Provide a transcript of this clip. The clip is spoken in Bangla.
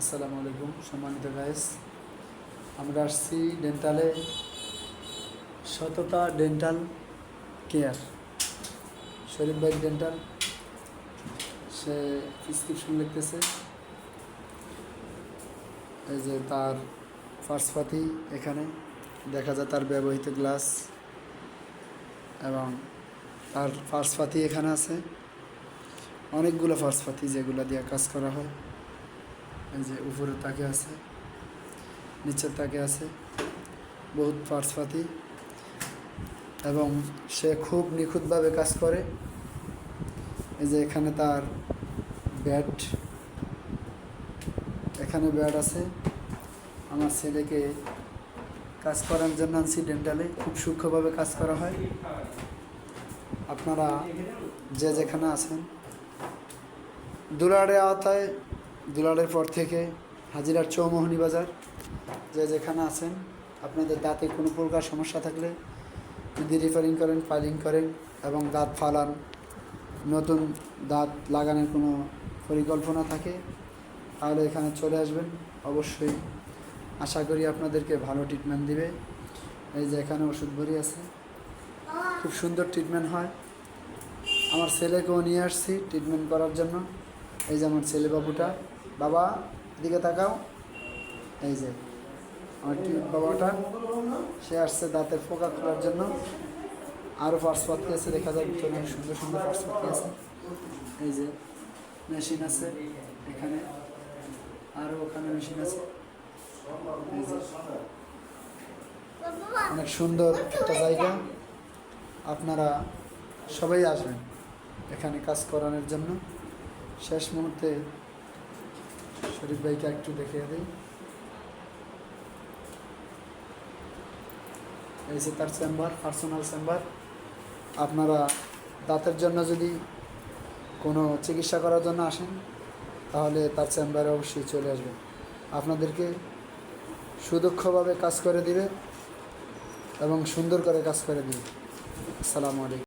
আসসালামু আলাইকুম সম্মানিত গাইস, আমরা আসছি ডেন্টালে সততা ডেন্টাল কেয়ার। শরীফ ভাই ডেন্টাল, সে প্রেসক্রিপশন লিখতেছে। এই যে তার ফার্স্টপাতি, এখানে দেখা যায় তার ব্যবহৃত গ্লাস এবং তার ফার্স্টপাতি এখানে আছে অনেকগুলো ফার্স্টপাতি যেগুলো দিয়ে কাজ করা হয়। এই যে উপরের তাকে আছে, নিচের তাকে আছে, বহুত ফার্স্টপাতি এবং সে খুব নিখুঁতভাবে কাজ করে। এই যে এখানে তার ব্যাট, এখানে ব্যাট আছে। আমার ছেলেকে কাজ করার জন্য আনছি ডেন্টালে, খুব সূক্ষ্মভাবে কাজ করা হয়। আপনারা যে যেখানে আছেন, দুলারের আওতায়, দুলারের পর থেকে হাজিরার চৌমোহনী বাজার, যে যেখানে আছেন, আপনাদের দাঁতে কোনো প্রকার সমস্যা থাকলে যদি রিপেয়ারিং করেন, ফাইলিং করেন এবং দাঁত ফালান, নতুন দাঁত লাগানোর কোনো পরিকল্পনা থাকে, তাহলে এখানে চলে আসবেন। অবশ্যই আশা করি আপনাদেরকে ভালো ট্রিটমেন্ট দিবে। এই যে এখানে ওষুধ ভরি আছে, খুব সুন্দর ট্রিটমেন্ট হয়। আমার ছেলেকেও নিয়ে আসছি ট্রিটমেন্ট করার জন্য। এই যে আমার ছেলে বাবুটা, বাবা এদিকে তাকাও। এই যে আমার বাবাটা, সে আসছে দাঁতের পোকা খোলার জন্য। আরও ফার্স্টপাতি আছে, দেখা যায় ভিতরে অনেক সুন্দর সুন্দর ফার্স্টপাতি আছে। এই যে মেশিন আছে এখানে, আরও ওখানে মেশিন আছে। এই যে অনেক সুন্দর একটা জায়গা, আপনারা সবাই আসবেন এখানে কাজ করানোর জন্য। শেষ মুহূর্তে শরীফ ভাইকে একটু দেখিয়ে দিই। এই যে তার চেম্বার, পার্সোনাল চেম্বার। আপনারা দাঁতের জন্য যদি কোনো চিকিৎসা করার জন্য আসেন, তাহলে তার চেম্বারে অবশ্যই চলে আসবেন। আপনাদেরকে সুদক্ষভাবে কাজ করে দিবে এবং সুন্দর করে কাজ করে দিবে। আসসালামু আলাইকুম।